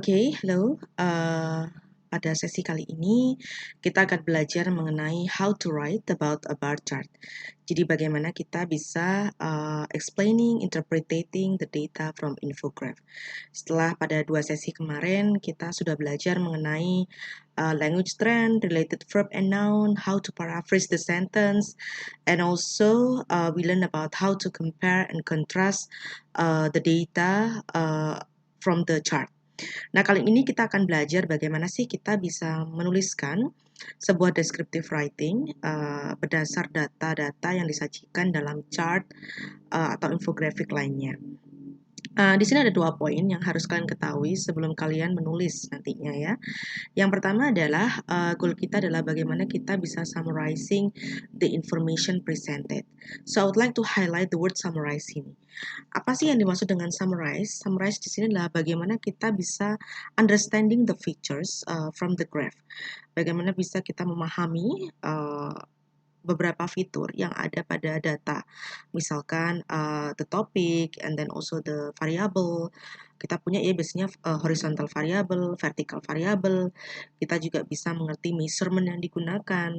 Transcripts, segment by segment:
Oke, halo. Pada sesi kali ini kita akan belajar mengenai how to write about a bar chart. Jadi bagaimana kita bisa explaining, interpreting the data from infograph. Setelah pada 2 sesi kemarin kita sudah belajar mengenai language trend, related verb and noun, how to paraphrase the sentence, and also we learn about how to compare and contrast the data from the chart. Nah, kali ini kita akan belajar bagaimana sih kita bisa menuliskan sebuah descriptive writing berdasar data-data yang disajikan dalam chart atau infografik lainnya. Di sini ada 2 poin yang harus kalian ketahui sebelum kalian menulis nantinya ya. Yang pertama adalah goal kita adalah bagaimana kita bisa summarizing the information presented. So I would like to highlight the word summarize ini. Apa sih yang dimaksud dengan summarize? Summarize di sini adalah bagaimana kita bisa understanding the features from the graph. Bagaimana bisa kita memahami beberapa fitur yang ada pada data. Misalkan the topic and then also the variable. Kita punya ya biasanya horizontal variable, vertical variable. Kita juga bisa mengerti measurement yang digunakan,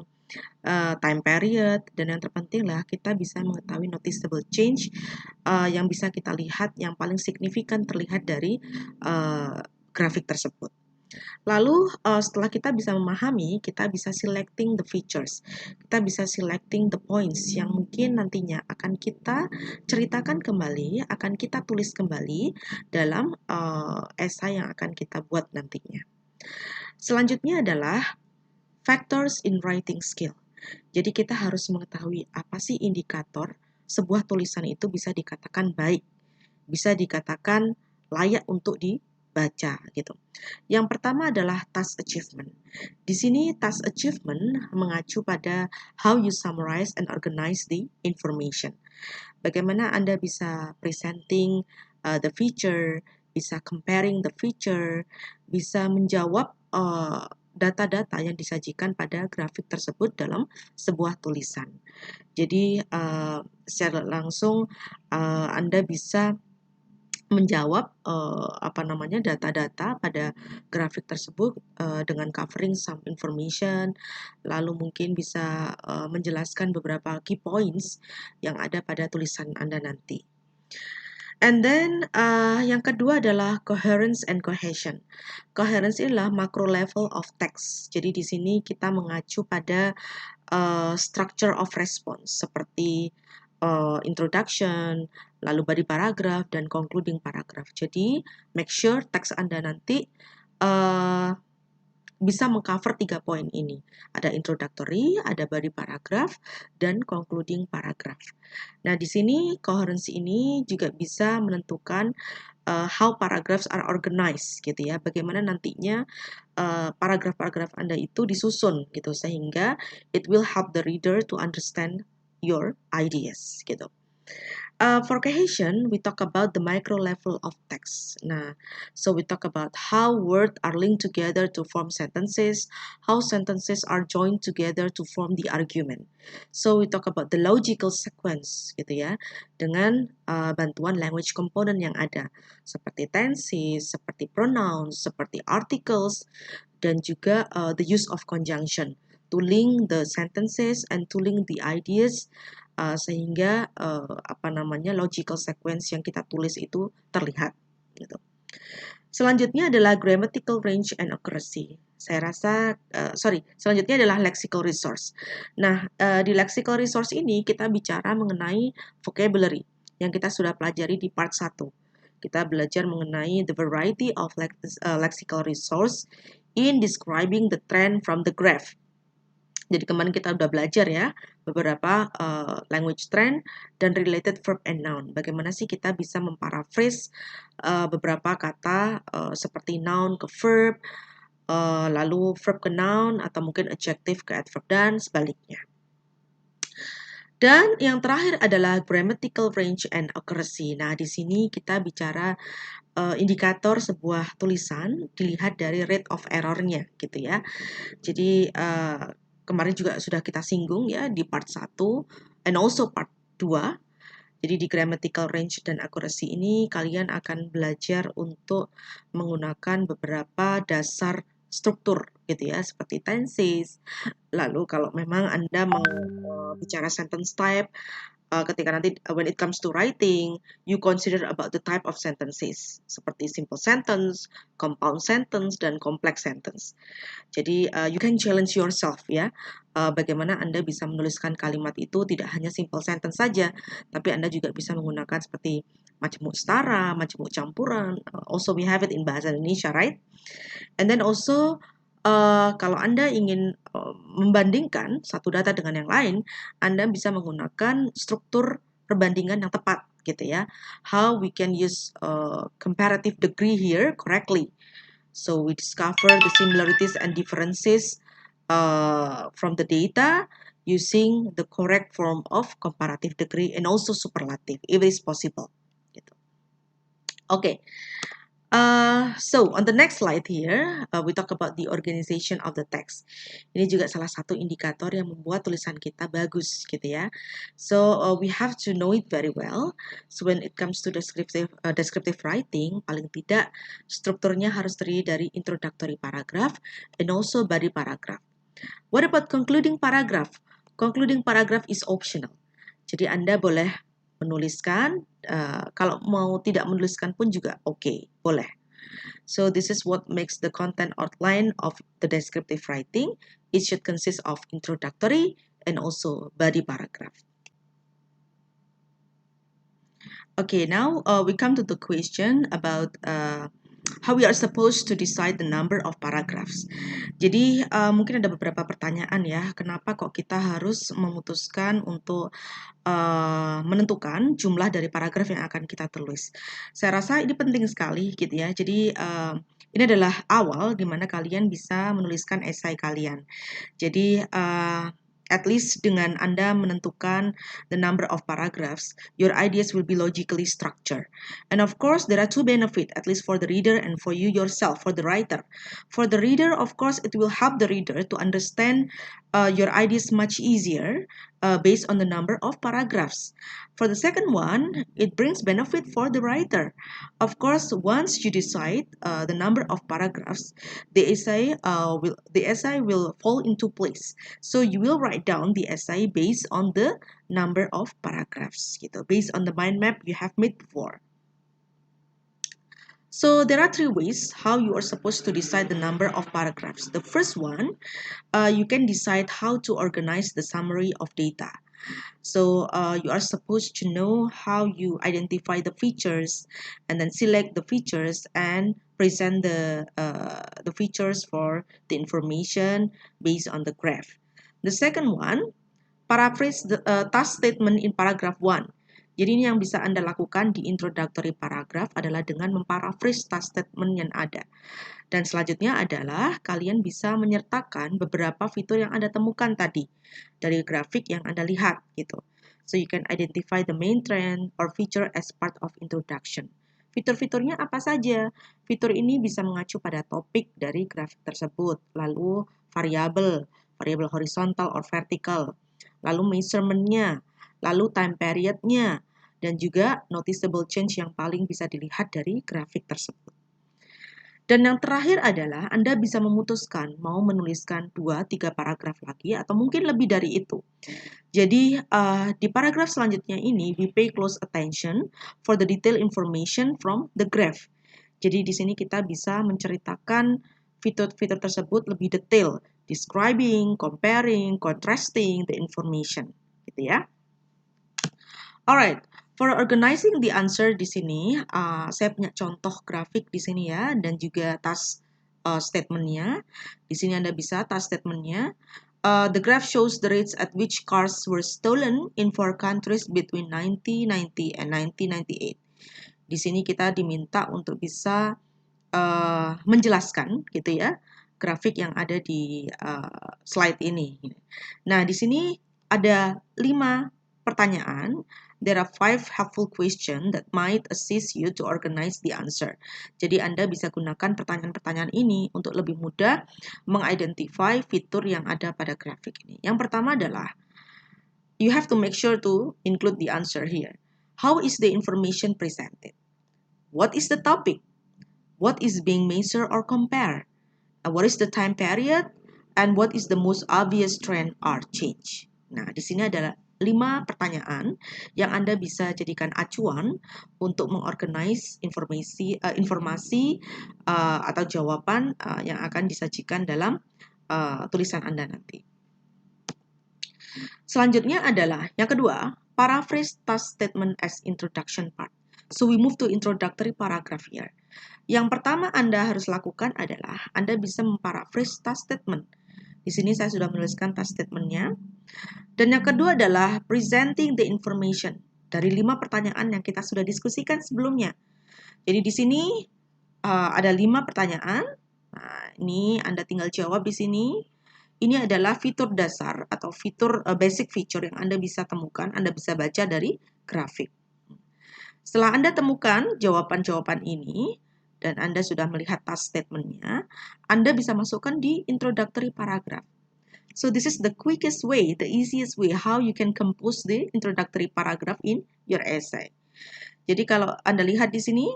time period, dan yang terpenting lah kita bisa mengetahui noticeable change yang bisa kita lihat yang paling signifikan terlihat dari grafik tersebut. Lalu setelah kita bisa memahami, kita bisa selecting the features. Kita bisa selecting the points yang mungkin nantinya akan kita ceritakan kembali, akan kita tulis kembali dalam esai yang akan kita buat nantinya. Selanjutnya adalah factors in writing skill. Jadi kita harus mengetahui apa sih indikator sebuah tulisan itu bisa dikatakan baik, bisa dikatakan layak untuk dibaca gitu. Yang pertama adalah task achievement. Di sini task achievement mengacu pada how you summarize and organize the information. Bagaimana Anda bisa presenting the feature, bisa comparing the feature, bisa menjawab data-data yang disajikan pada grafik tersebut dalam sebuah tulisan. Jadi secara langsung Anda bisa menjawab data-data pada grafik tersebut dengan covering some information, lalu mungkin bisa menjelaskan beberapa key points yang ada pada tulisan Anda nanti. And then yang kedua adalah coherence and cohesion. Coherence adalah macro level of text. Jadi di sini kita mengacu pada structure of response seperti introduction, lalu body paragraph, dan concluding paragraph. Jadi make sure teks Anda nanti bisa mengcover 3 poin ini. Ada introductory, ada body paragraph, dan concluding paragraph. Nah, di sini coherency ini juga bisa menentukan how paragraphs are organized gitu ya. Bagaimana nantinya paragraf-paragraf Anda itu disusun gitu sehingga it will help the reader to understand your ideas gitu. For cohesion, we talk about the micro level of text. Nah, so we talk about how words are linked together to form sentences, how sentences are joined together to form the argument. So we talk about the logical sequence, gitu ya, dengan bantuan language component yang ada, seperti tenses, seperti pronouns, seperti articles, dan juga the use of conjunction to link the sentences and to link the ideas sehingga logical sequence yang kita tulis itu terlihat gitu. Selanjutnya adalah grammatical range and accuracy. Selanjutnya adalah lexical resource. Nah, di lexical resource ini kita bicara mengenai vocabulary yang kita sudah pelajari di part 1. Kita belajar mengenai the variety of lexical resource in describing the trend from the graph. Jadi kemarin kita udah belajar ya beberapa language trend dan related verb and noun. Bagaimana sih kita bisa memparaphrase beberapa kata seperti noun ke verb, lalu verb ke noun atau mungkin adjective ke adverb dan sebaliknya. Dan yang terakhir adalah grammatical range and accuracy. Nah, di sini kita bicara indikator sebuah tulisan dilihat dari rate of error-nya gitu ya. Jadi kemarin juga sudah kita singgung ya di part 1 and also part 2. Jadi di grammatical range dan accuracy ini kalian akan belajar untuk menggunakan beberapa dasar struktur gitu ya, seperti tenses. Lalu kalau memang Anda mau bicara sentence type, ketika nanti when it comes to writing, you consider about the type of sentences seperti simple sentence, compound sentence, dan complex sentence. Jadi you can challenge yourself ya, bagaimana Anda bisa menuliskan kalimat itu tidak hanya simple sentence saja, tapi Anda juga bisa menggunakan seperti majemuk setara, majemuk campuran. Also we have it in bahasa Indonesia, right? And then also kalau Anda ingin membandingkan satu data dengan yang lain, Anda bisa menggunakan struktur perbandingan yang tepat gitu ya. How we can use comparative degree here correctly. So we discover the similarities and differences from the data using the correct form of comparative degree and also superlative if it is possible. Gitu. Okay. So on the next slide here, we talk about the organization of the text. Ini juga salah satu indikator yang membuat tulisan kita bagus gitu ya. So we have to know it very well. So when it comes to descriptive writing, paling tidak strukturnya harus terdiri dari introductory paragraph and also body paragraph. What about concluding paragraph? Concluding paragraph is optional. Jadi Anda boleh menuliskan, kalau mau tidak menuliskan pun juga oke, boleh. So this is what makes the content outline of the descriptive writing. It should consist of introductory and also body paragraph. Okay, now we come to the question about how we are supposed to decide the number of paragraphs. Jadi mungkin ada beberapa pertanyaan ya, kenapa kok kita harus memutuskan untuk menentukan jumlah dari paragraf yang akan kita tulis. Saya rasa ini penting sekali gitu ya. Jadi ini adalah awal di mana kalian bisa menuliskan esai kalian. Jadi at least dengan Anda menentukan the number of paragraphs, your ideas will be logically structured. And of course, there are two benefits, at least for the reader and for you yourself, for the writer. For the reader, of course, it will help the reader to understand your ideas much easier based on the number of paragraphs. For the second one, it brings benefit for the writer. Of course, once you decide the number of paragraphs, the essay will fall into place. So you will write down the essay based on the number of paragraphs, gitu, based on the mind map you have made before. So there are three ways how you are supposed to decide the number of paragraphs. The first one, you can decide how to organize the summary of data. So you are supposed to know how you identify the features and then select the features and present the features for the information based on the graph. The second one, paraphrase the task statement in paragraph 1. Jadi ini yang bisa Anda lakukan di introductory paragraph adalah dengan memparaphrase task statement yang ada. Dan selanjutnya adalah kalian bisa menyertakan beberapa fitur yang Anda temukan tadi dari grafik yang Anda lihat gitu. So you can identify the main trend or feature as part of introduction. Fitur-fiturnya apa saja? Fitur ini bisa mengacu pada topik dari grafik tersebut, lalu variabel horizontal or vertical, lalu measurement-nya, lalu time period-nya, dan juga noticeable change yang paling bisa dilihat dari grafik tersebut. Dan yang terakhir adalah Anda bisa memutuskan mau menuliskan 2-3 paragraf lagi atau mungkin lebih dari itu. Jadi di paragraf selanjutnya ini we pay close attention for the detailed information from the graph. Jadi di sini kita bisa menceritakan fitur-fitur tersebut lebih detail, describing, comparing, contrasting the information, gitu ya. Alright. For organizing the answer di sini, saya punya contoh grafik di sini ya, dan juga task statement-nya. Di sini Anda bisa task statement-nya. The graph shows the rates at which cars were stolen in 4 countries between 1990 and 1998. Di sini kita diminta untuk bisa menjelaskan gitu ya, grafik yang ada di slide ini. Nah, di sini ada 5 pertanyaan. There are 5 helpful questions that might assist you to organize the answer. Jadi Anda bisa gunakan pertanyaan-pertanyaan ini untuk lebih mudah mengidentify fitur yang ada pada grafik ini. Yang pertama adalah, you have to make sure to include the answer here. How is the information presented? What is the topic? What is being measured or compared? What is the time period? And what is the most obvious trend or change? Nah, di sini adalah 5 pertanyaan yang Anda bisa jadikan acuan untuk mengorganize informasi atau jawaban yang akan disajikan dalam tulisan Anda nanti. Selanjutnya adalah yang kedua, paraphrase task statement as introduction part. So we move to introductory paragraph here. Yang pertama Anda harus lakukan adalah Anda bisa memparaphrase task statement. Di sini saya sudah menuliskan task statement-nya. Dan yang kedua adalah presenting the information dari 5 pertanyaan yang kita sudah diskusikan sebelumnya. Jadi di sini ada 5 pertanyaan. Nah, ini Anda tinggal jawab di sini. Ini adalah fitur dasar atau fitur basic feature yang Anda bisa temukan, Anda bisa baca dari grafik. Setelah Anda temukan jawaban-jawaban ini, dan Anda sudah melihat task statement-nya, Anda bisa masukkan di introductory paragraph. So this is the quickest way, the easiest way how you can compose the introductory paragraph in your essay. Jadi kalau Anda lihat di sini,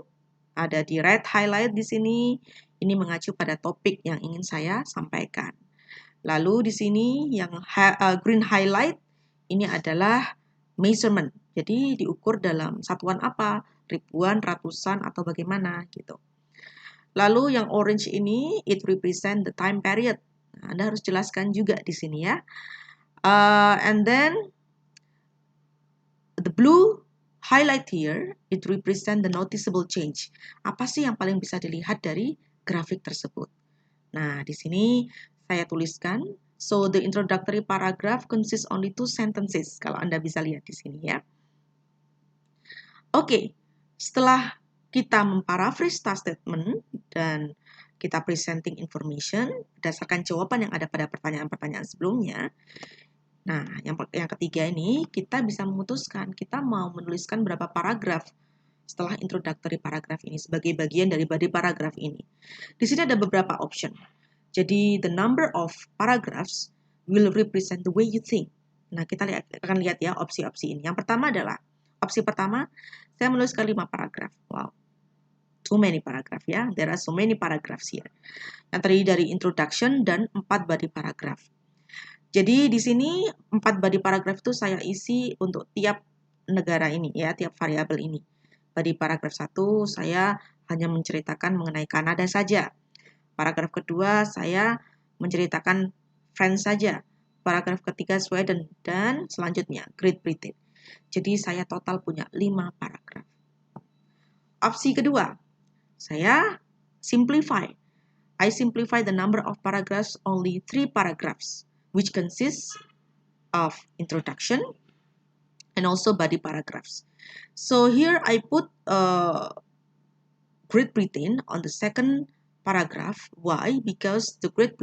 ada di red highlight di sini, ini mengacu pada topik yang ingin saya sampaikan. Lalu di sini yang green highlight, ini adalah measurement. Jadi diukur dalam satuan apa, ribuan, ratusan, atau bagaimana gitu. Lalu yang orange ini, it represent the time period. Nah, Anda harus jelaskan juga di sini ya. And then the blue highlight here, it represent the noticeable change. Apa sih yang paling bisa dilihat dari grafik tersebut? Nah, di sini saya tuliskan, so the introductory paragraph consists only 2 sentences. Kalau Anda bisa lihat di sini ya. Oke, setelah kita memparaphrase task statement dan kita presenting information berdasarkan jawaban yang ada pada pertanyaan-pertanyaan sebelumnya. Nah, yang ketiga ini kita bisa memutuskan kita mau menuliskan berapa paragraf setelah introductory paragraph ini sebagai bagian dari body paragraph ini. Di sini ada beberapa option. Jadi the number of paragraphs will represent the way you think. Nah, kita akan lihat ya opsi-opsi ini. Yang pertama adalah opsi pertama, saya menuliskan 5 paragraf. Wow. Too many paragraph ya. There are so many paragraphs here. Yang terdiri dari introduction dan 4 body paragraph. Jadi di sini 4 body paragraph itu saya isi untuk tiap negara ini ya, tiap variabel ini. Body paragraph 1 saya hanya menceritakan mengenai Kanada saja. Paragraf kedua saya menceritakan France saja. Paragraf ketiga Sweden dan selanjutnya Great Britain. Jadi saya total punya 5 paragraf. Opsi kedua, saya simplify. I simplify the number of paragraphs only 3 paragraphs, which consists of introduction and also body paragraphs. So here I put Great Britain on the second paragraph. Why? Because the Great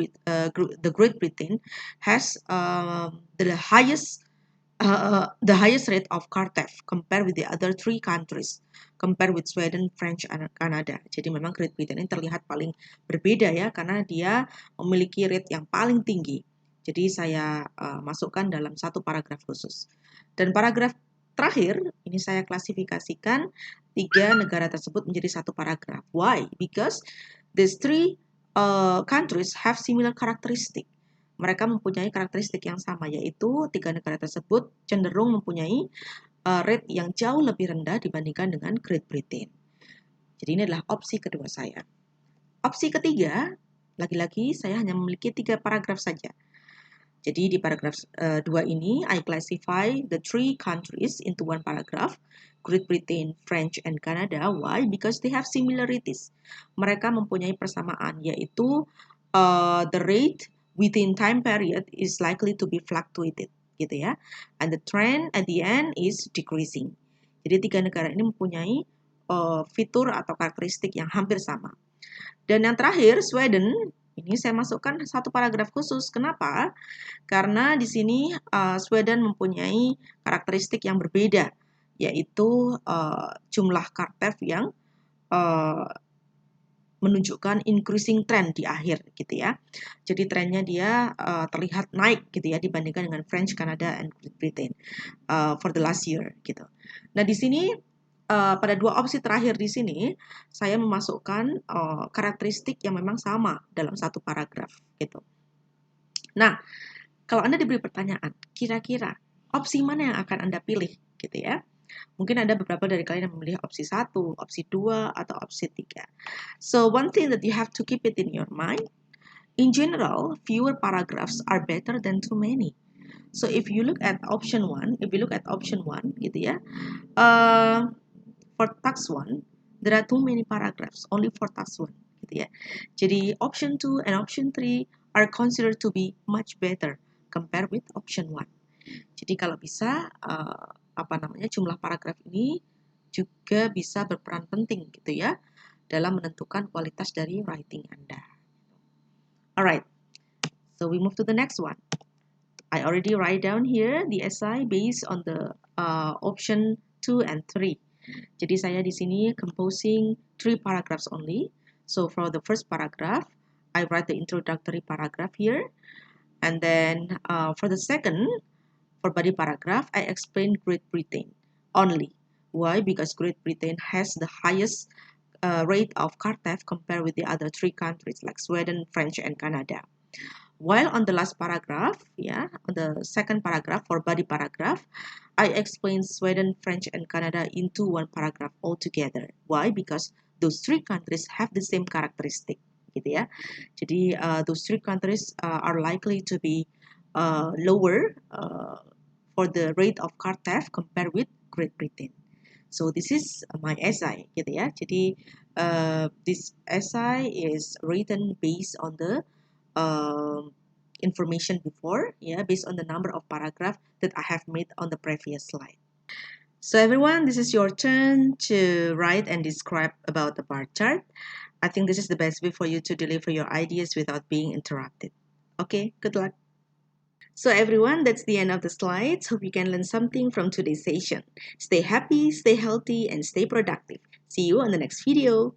Britain has the highest rate of car theft compared with the other 3 countries, compared with Sweden, French, and Canada. Jadi memang Great Britain ini terlihat paling berbeda ya, karena dia memiliki rate yang paling tinggi. Jadi saya masukkan dalam satu paragraf khusus. Dan paragraf terakhir, ini saya klasifikasikan 3 negara tersebut menjadi satu paragraf. Why? Because these 3 countries have similar characteristic. Mereka mempunyai karakteristik yang sama, yaitu 3 negara tersebut cenderung mempunyai rate yang jauh lebih rendah dibandingkan dengan Great Britain. Jadi ini adalah opsi kedua saya. Opsi ketiga, lagi-lagi saya hanya memiliki 3 paragraf saja. Jadi di paragraf 2 ini, I classify the 3 countries into 1 paragraph, Great Britain, French, and Canada. Why? Because they have similarities. Mereka mempunyai persamaan, yaitu the rate within time period is likely to be fluctuated, gitu ya. And the trend at the end is decreasing. Jadi 3 negara ini mempunyai fitur atau karakteristik yang hampir sama. Dan yang terakhir, Sweden, ini saya masukkan satu paragraf khusus. Kenapa? Karena di sini Sweden mempunyai karakteristik yang berbeda, yaitu jumlah car theft yang menunjukkan increasing trend di akhir gitu ya. Jadi trennya dia terlihat naik gitu ya dibandingkan dengan French, Canada, and Great Britain for the last year gitu. Nah di sini pada dua opsi terakhir di sini saya memasukkan karakteristik yang memang sama dalam satu paragraf gitu. Nah kalau Anda diberi pertanyaan, kira-kira opsi mana yang akan Anda pilih gitu ya? Mungkin ada beberapa dari kalian yang memilih opsi 1, opsi 2, atau opsi 3. So one thing that you have to keep it in your mind, in general, fewer paragraphs are better than too many. So if you look at option 1, gitu ya, for task 1, there are too many paragraphs, only for task 1 gitu ya. Jadi option 2 and option 3 are considered to be much better compared with option 1. Jadi kalau bisa jumlah paragraf ini juga bisa berperan penting gitu ya dalam menentukan kualitas dari writing Anda. Alright, so we move to the next one. I already write down here the essay based on the option 2 and 3. Jadi saya di sini composing 3 paragraphs only. So for the first paragraph, I write the introductory paragraph here. And then for the second, for body paragraph, I explain Great Britain only. Why? Because Great Britain has the highest rate of car theft compared with the other 3 countries like Sweden, French, and Canada. While on the last paragraph, on the second paragraph for body paragraph, I explain Sweden, French, and Canada into one paragraph altogether. Why? Because those 3 countries have the same characteristic, gitu ya. Jadi those 3 countries are likely to be lower for the rate of car theft compared with Great Britain. So this is my essay, gitu ya. Jadi this essay is written based on the information before, based on the number of paragraph that I have made on the previous slide. So everyone, this is your turn to write and describe about the bar chart. I think this is the best way for you to deliver your ideas without being interrupted. Okay, good luck. So everyone, that's the end of the slides. Hope you can learn something from today's session. Stay happy, stay healthy, and stay productive. See you on the next video.